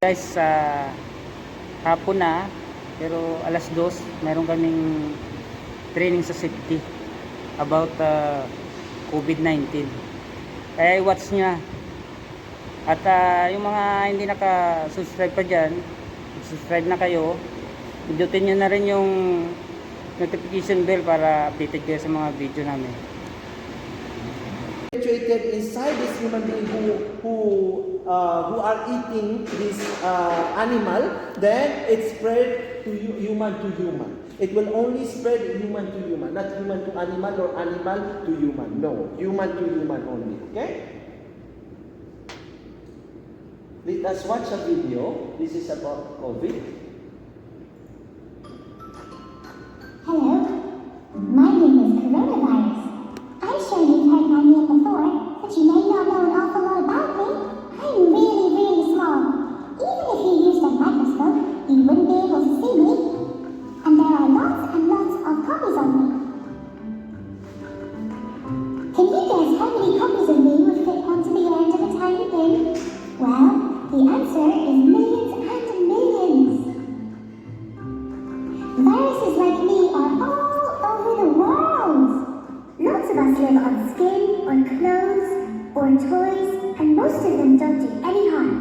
Guys, hapon na, pero alas 2 meron kaming training sa safety about COVID-19. Kaya i-watch nya. At yung mga hindi naka-subscribe pa dyan, subscribe na kayo. Pindutin nyo na rin yung notification bell para updated kayo sa mga video namin. Penetrated inside this human being who are eating this animal, then it spread to human to human. It will only spread human to human, not human to animal or animal to human. No, human to human only. Okay? Let us watch a video. This is about COVID. Hello, my name is Coronavirus. I'm sure you've heard my name before, but you may not know an awful lot about me. I'm really, really small. Even if you used a microscope, you wouldn't be able to see me. And there are lots and lots of copies of me. Can you guess how many copies of me would fit onto the end of a tiny thing? Well, the answer is millions and millions. Viruses like me are all over the world. Lots of us live on skin, or clothes, or toys, and most of them don't do any harm.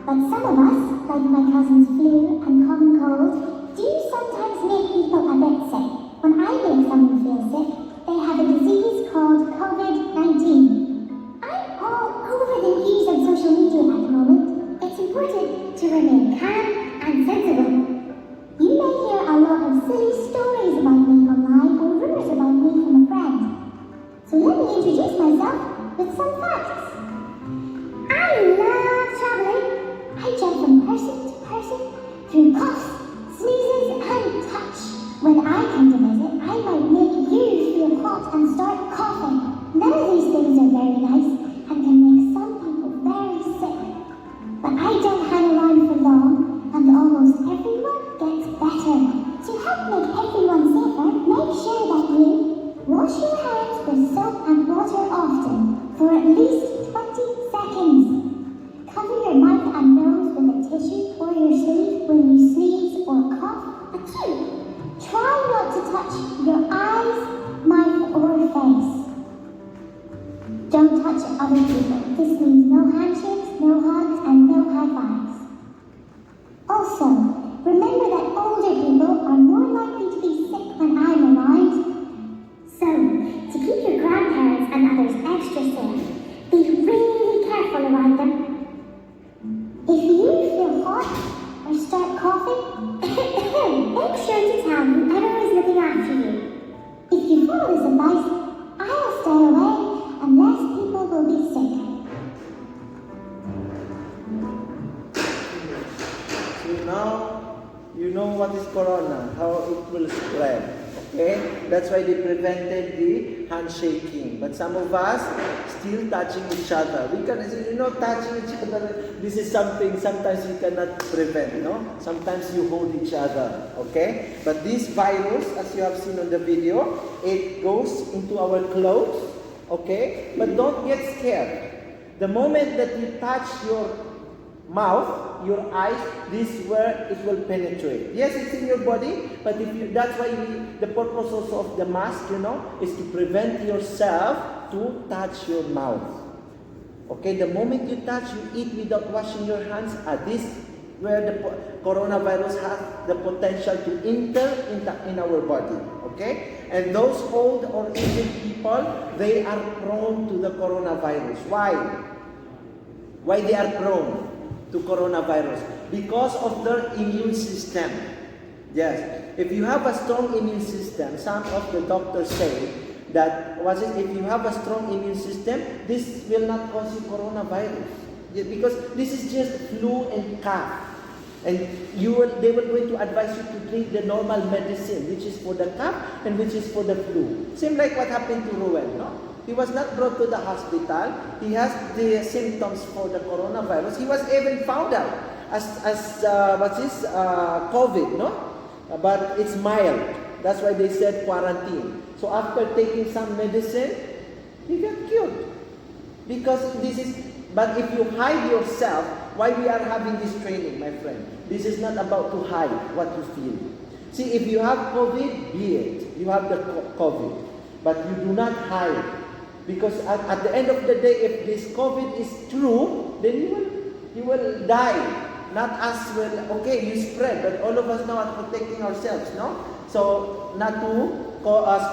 But some of us, like my cousin's flu and common cold, do sometimes make people a bit sick. When I make someone feel sick, they have a disease called COVID-19. I'm all over the news and social media at the moment. It's important to remain calm and sensible. You may hear a lot of silly stories about me online or rumors about me from a friend. So let me introduce myself with some facts. I love traveling. I jump from person to person through coughs, sneezes, and touch. When I come to visit, I might make you feel hot and start coughing. None of these things are very nice and can make some people very sick. But I don't hang around for long, and almost everyone gets better. To help make everyone safer, make sure that you wash your hands with soap and water often, for at least 20 seconds. Cover your mouth and nose with a tissue or your sleeve when you sneeze or cough. And 2, try not to touch your eyes, mouth or face. Don't touch other people. This means no handshakes, no hugs, and no high fives. Also, remember that older people are more likely to be sick when I'm around. So, to keep your grandparents and others extra safe, be really careful around them. If you feel hot or start coughing, make sure to tell me everyone's looking after you. If you follow this advice, I'll stay away and less people will be sick. So now you know what is corona, how it will spread. Okay? That's why they prevented the handshaking. But some of us still touching each other. We can, touching each other. This is something sometimes we cannot prevent, no? Sometimes you hold each other. Okay? But this virus, as you have seen on the video, it goes into our clothes. Okay? But don't get scared. The moment that you touch your mouth, your eyes, this is where it will penetrate. Yes, it's in your body, but that's why the purpose also of the mask, is to prevent yourself to touch your mouth. Okay, the moment you touch, you eat without washing your hands, this where the coronavirus has the potential to enter in our body. Okay, and those old or aged people, they are prone to the coronavirus. Why? Why they are prone to coronavirus? Because of their immune system. Yes, if you have a strong immune system, some of the doctors say that if you have a strong immune system, this will not cause you coronavirus. Because this is just flu and cough. And they will going to advise you to drink the normal medicine, which is for the cough and which is for the flu. Same like what happened to Ruel, no? He was not brought to the hospital. He has the symptoms for the coronavirus. He was even found out as COVID, no? But it's mild. That's why they said quarantine. So after taking some medicine, he got cured. Because but if you hide yourself, why we are having this training, my friend. This is not about to hide what you feel. See, if you have COVID, be it. You have the COVID. But you do not hide. Because at the end of the day, if this COVID is true, then you will die. Not us will, okay, you spread, but all of us now are protecting ourselves, no? So, not to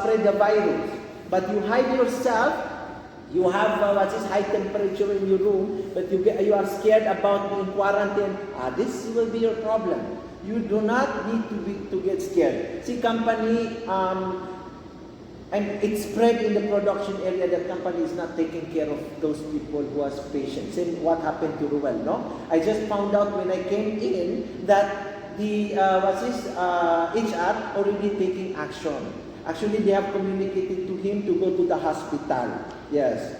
spread the virus. But you hide yourself, you have high temperature in your room, but you are scared about being quarantined. This will be your problem. You do not need to get scared. See, company, and it's spread in the production area. The company is not taking care of those people who has patients. Same what happened to Ruel, no? I just found out when I came in that the HR already taking action. Actually, they have communicated to him to go to the hospital. Yes.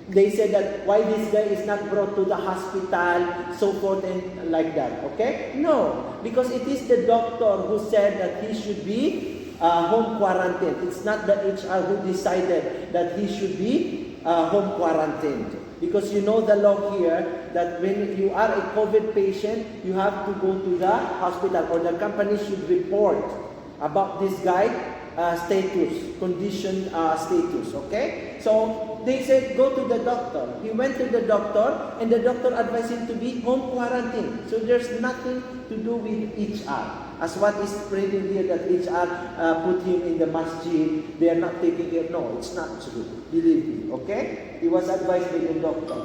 They said that why this guy is not brought to the hospital, so forth and like that. Okay? No, because it is the doctor who said that he should be home quarantined. It's not the HR who decided that he should be home quarantined. Because you know the law here that when you are a COVID patient, you have to go to the hospital, or the company should report about this guy condition status. Okay? So they said go to the doctor. He went to the doctor, and the doctor advised him to be home quarantine. So there's nothing to do with HR. As what is spreading here that HR put him in the masjid, they are not taking care. No, it's not true. Believe me, okay? He was advised by the doctor.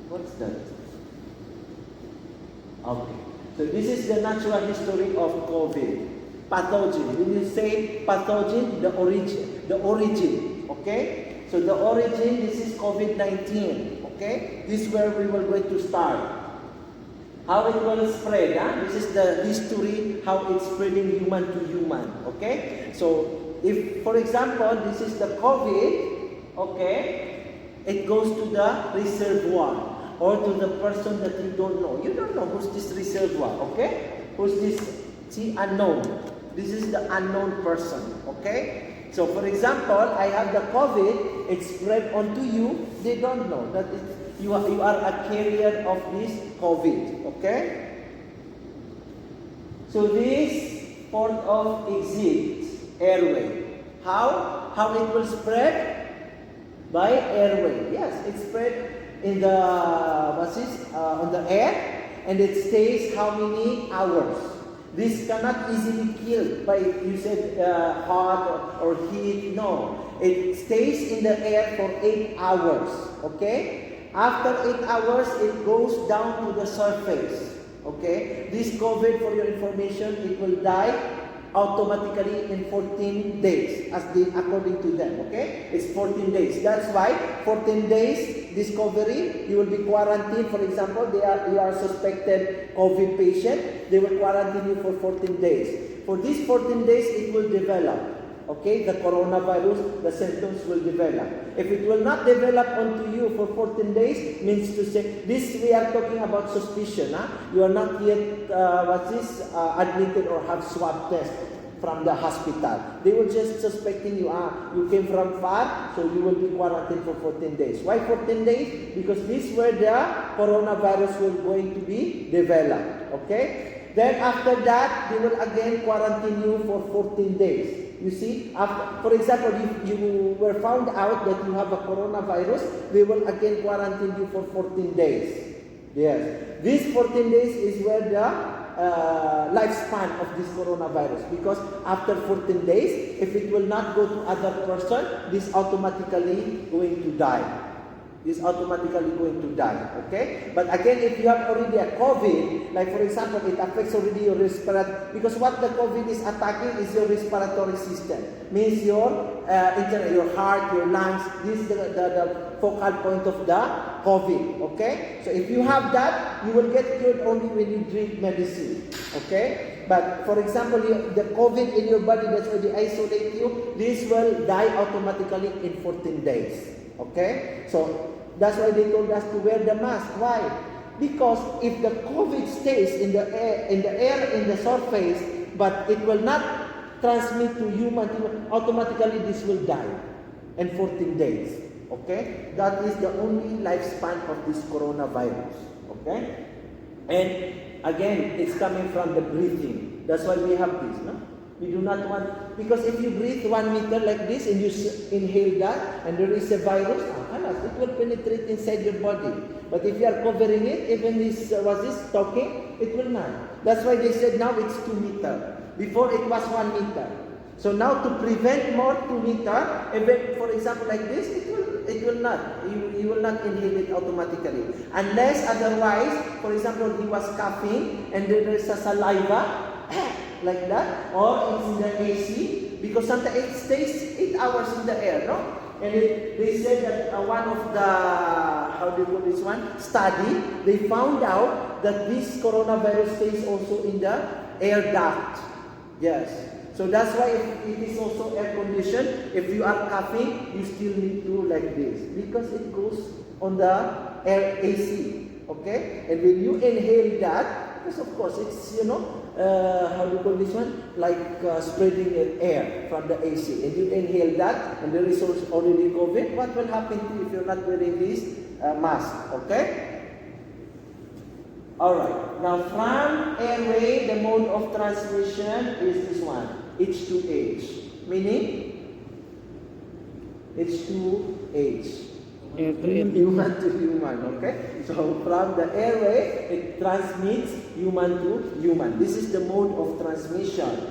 What's that? Okay. So this is the natural history of COVID. Pathogen. When you say pathogen, the origin. Okay? So the origin, this is COVID-19. Okay? This is where we were going to start. How it will spread, This is the history, how it's spreading human to human, okay? So, if, for example, this is the COVID, okay, it goes to the reservoir, or to the person that you don't know. You don't know who's this reservoir, okay? Who's this? See, unknown. This is the unknown person, okay? So, for example, I have the COVID, it spread onto you, they don't know that you are a carrier of this COVID, okay? So this port of exit, airway. How it will spread? By airway. Yes, it spread in the on the air, and it stays how many hours? This cannot easily killed by, you said, hot or heat. No, it stays in the air for 8 hours, okay? After 8 hours, it goes down to the surface. Okay? This COVID, for your information, it will die automatically in 14 days, according to them. Okay? It's 14 days. That's why 14 days discovery, you will be quarantined. For example, you are suspected COVID patient. They will quarantine you for 14 days. For these 14 days, it will develop. Okay, the coronavirus, the symptoms will develop. If it will not develop onto you for 14 days, means to say, this we are talking about suspicion. You are not yet, admitted or have swab test from the hospital. They were just suspecting you, you came from far, so you will be quarantined for 14 days. Why 14 days? Because this is where the coronavirus will going to be developed. Okay? Then after that, they will again quarantine you for 14 days. You see, for example, if you were found out that you have a coronavirus, they will again quarantine you for 14 days. Yes. These 14 days is where the lifespan of this coronavirus. Because after 14 days, if it will not go to other person, this automatically going to die. Is automatically going to die, okay? But again, if you have already a COVID, like for example, it affects already your respiratory, because what the COVID is attacking is your respiratory system. Means your heart, your lungs, this is the focal point of the COVID, okay? So if you have that, you will get cured only when you drink medicine, okay? But for example, the COVID in your body, that's why they isolate you, this will die automatically in 14 days. Okay? So, that's why they told us to wear the mask. Why? Because if the COVID stays in the air, in the surface, but it will not transmit to human, automatically this will die in 14 days. Okay? That is the only lifespan of this coronavirus. Okay? And again, it's coming from the breathing. That's why we have this, no? We do not want, because if you breathe 1 meter like this and you inhale that and there is a virus, it will penetrate inside your body. But if you are covering it, even this, talking, it will not. That's why they said now it's 2 meter. Before it was 1 meter. So now to prevent more 2 meter, even for example like this, it will not. You will not inhale it automatically. Unless otherwise, for example, he was coughing and there is a saliva, like that, or it's in the AC, because sometimes it stays 8 hours in the air, no? And they said that one of the, how do you call this one, study, they found out that this coronavirus stays also in the air duct. Yes. So that's why it is also air conditioned. If you are coughing, you still need to like this, because it goes on the air AC. Okay? And when you inhale that, because of course it's, how do you call this one? Like spreading air from the AC. And you inhale that, and there is already COVID. What will happen to you if you're not wearing this mask? Okay? Alright. Now from airway, the mode of transmission is this one. H2H. Meaning? H2H. Human to human, okay? So from the airway, it transmits human to human. This is the mode of transmission.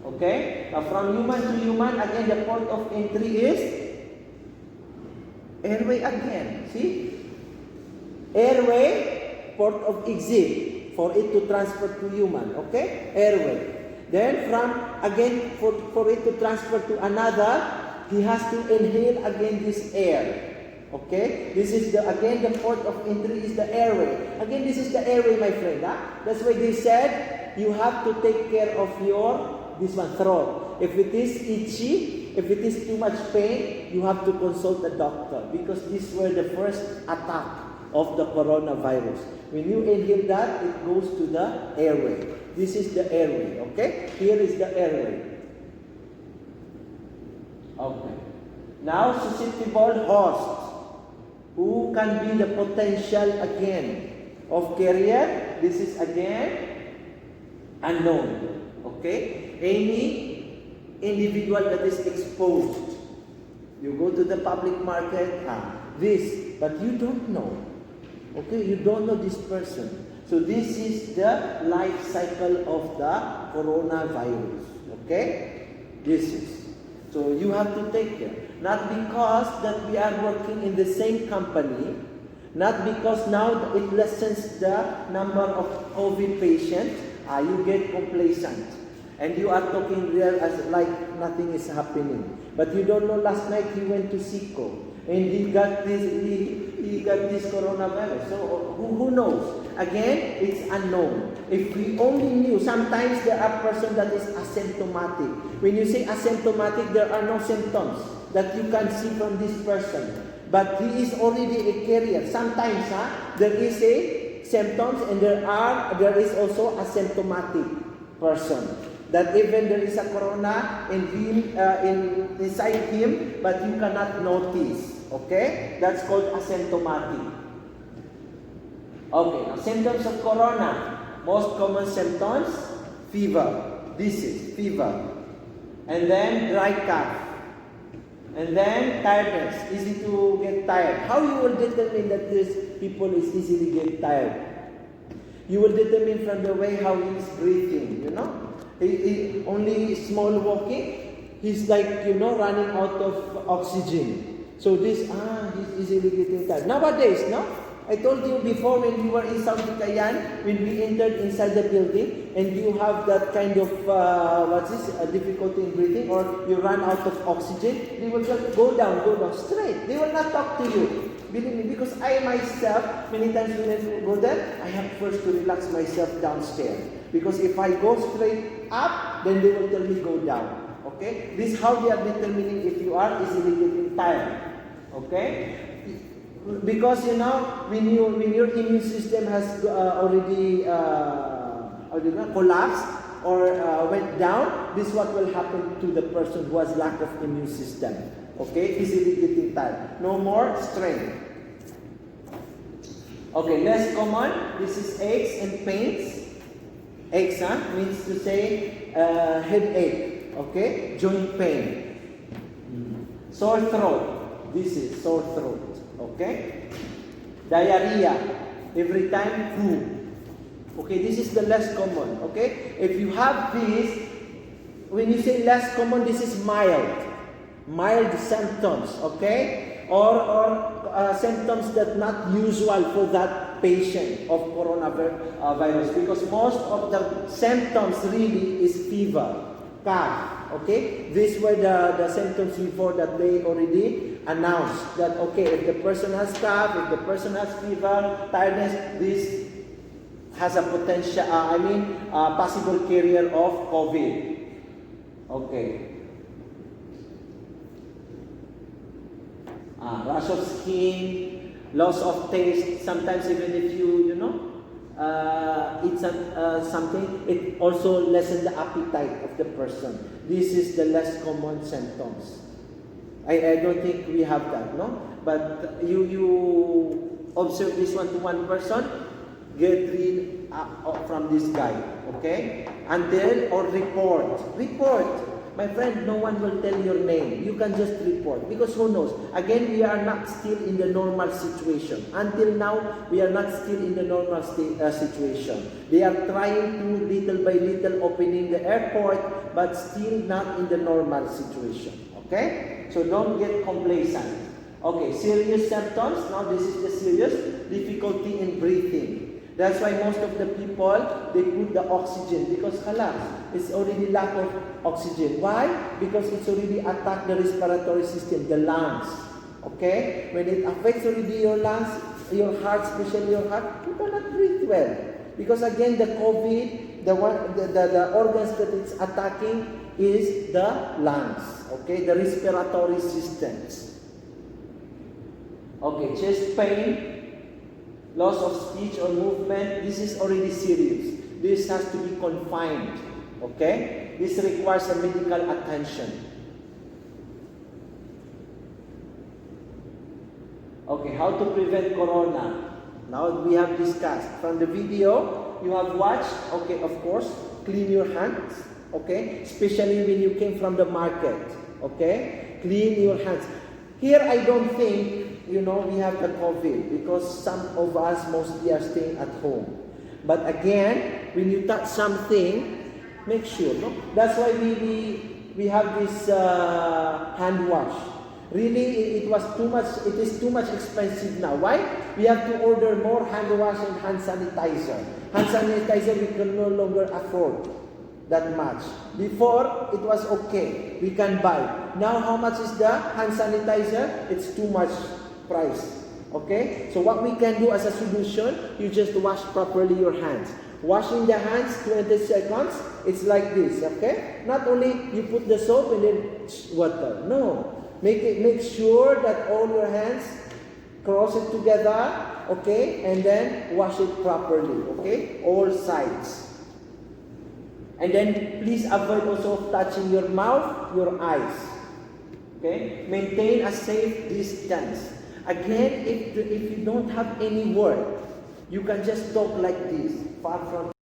Okay? Now from human to human, again the port of entry is airway again. See? Airway, port of exit for it to transfer to human. Okay? Airway. Then again for it to transfer to another, he has to inhale again this air. Okay, this is again the port of entry is the airway. Again, this is the airway, my friend. That's why they said you have to take care of this one, throat. If it is itchy, if it is too much pain, you have to consult a doctor, because these were the first attack of the coronavirus. When you inhale that, it goes to the airway. This is the airway. Okay, here is the airway. Okay. Now susceptible host. Who can be the potential again of carrier? This is again unknown. Okay? Any individual that is exposed. You go to the public market, but you don't know. Okay? You don't know this person. So this is the life cycle of the coronavirus. Okay? This is. So you have to take care. Not because that we are working in the same company, not because now it lessens the number of COVID patients, you get complacent. And you are talking there as like nothing is happening. But you don't know, last night he went to Siko and he got this coronavirus. So who knows? Again, it's unknown. If we only knew, sometimes there are persons that is asymptomatic. When you say asymptomatic, there are no symptoms that you can see from this person. But he is already a carrier. Sometimes there is a symptoms and there is also asymptomatic person. That even there is a corona inside him, but you cannot notice. Okay? That's called asymptomatic. Okay, now symptoms of corona. Most common symptoms, fever. This is fever. And then dry cough. And then tiredness, easy to get tired. How you will determine that these people is easily get tired? You will determine from the way how he is breathing, He only small walking, he's like, running out of oxygen. So this, he's easily getting tired. Nowadays, I told you before when we were in South Cagayan, when we entered inside the building, and you have that kind of, difficulty in breathing, or you run out of oxygen, they will just go down straight. They will not talk to you. Believe me, because I myself, many times when I go there, I have first to relax myself downstairs. Because if I go straight up, then they will tell me go down. Okay? This is how they are determining if you are easily getting tired. Okay? Because when your immune system has already collapsed or went down, this is what will happen to the person who has lack of immune system. Okay, easily getting tired. No more strength. Okay, less common. This is aches and pains. Aches, means to say headache. Okay, joint pain. Sore throat. This is sore throat. Okay. Diarrhea. Every time poo. Okay, this is the less common. Okay, if you have this, when you say less common, this is mild symptoms. Okay, or symptoms that not usual for that patient of coronavirus, because most of the symptoms really is fever, cough. Okay, these were the symptoms before that they already announced that okay, if the person has cough, if the person has fever, tiredness, this has a potential, possible carrier of COVID. Okay. Rash of skin, loss of taste. Sometimes even if you eat something, it also lessens the appetite of the person. This is the less common symptoms. I don't think we have that, no? But you observe this one to one person, get rid from this guy, okay? Until, or report. My friend, no one will tell your name. You can just report. Because who knows? Again, we are not still in the normal situation. Until now, we are not still in the normal situation. They are trying to, little by little, opening the airport, but still not in the normal situation. Okay? So don't get complacent. Okay, serious symptoms. Now this is the serious difficulty in breathing. That's why most of the people, they put the oxygen because it's already lack of oxygen. Why? Because it's already attacked the respiratory system, the lungs. Okay? When it affects already your lungs, your heart, especially your heart, you cannot breathe well. Because again, the COVID, the organs that it's attacking is the lungs. Okay? The respiratory systems. Okay, chest pain, loss of speech or movement, this is already serious. This has to be confined. Okay? This requires a medical attention. Okay, how to prevent corona? Now we have discussed. From the video you have watched, okay, of course, clean your hands. Okay? Especially when you came from the market. Okay? Clean your hands. Here I don't think we have the COVID because some of us mostly are staying at home. But again, when you touch something, make sure. No? That's why we have this hand wash. Really, it is too much expensive now. Why? We have to order more hand wash and hand sanitizer. Hand sanitizer we can no longer afford that much. Before, it was okay. We can buy. Now, how much is the hand sanitizer? It's too much price. Okay? So what we can do as a solution, you just wash properly your hands. Washing the hands 20 seconds, it's like this, okay? Not only you put the soap and then water. No. Make sure that all your hands cross it together, okay? And then wash it properly, okay? All sides. And then please avoid also touching your mouth, your eyes. Okay? Maintain a safe distance. Again, if you don't have any word, you can just talk like this, far from